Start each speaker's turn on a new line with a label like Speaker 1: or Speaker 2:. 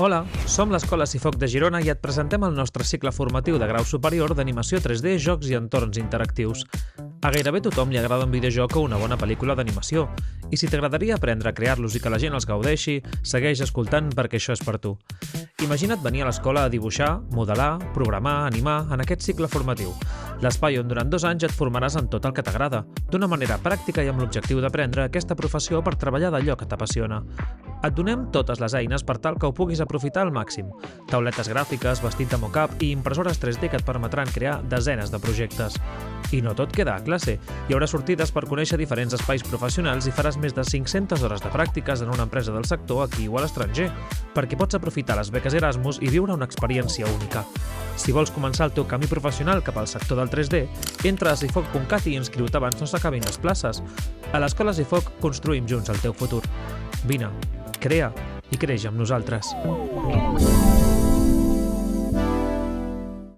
Speaker 1: Hola, som l'Escola Cifoc de Girona i et presentem el nostre cicle formatiu de grau superior d'animació 3D, jocs i entorns interactius. A gairebé tothom li agrada un videojoc o una bona pel·lícula d'animació, i si t'agradaria aprendre a crear-los i que la gent els gaudeixi, segueix escoltant perquè això és per tu. Imagina't venir a l'escola a dibuixar, modelar, programar, animar en aquest cicle formatiu. L'espai on durant 2 anys et formaràs en tot el que t'agrada, d'una manera pràctica i amb l'objectiu d'aprendre aquesta professió per treballar d'allò que t'apassiona. Et donem totes les eines per tal que ho puguis aprofitar al màxim. Tauletes gràfiques, vestit de mocap i impressores 3D que et permetran crear desenes de projectes. I no tot queda a classe. Hi haurà sortides per conèixer diferents espais professionals i faràs més de 500 hores de pràctiques en una empresa del sector aquí o a l'estranger, perquè pots aprofitar les beques Erasmus i viure una experiència única. Si vols començar el teu camí professional cap al sector del 3D, entra a cifoc.cat i inscriu-te abans no s'acabin les places. A l'Escola Cifoc construïm junts el teu futur. Vine, crea i creix amb nosaltres.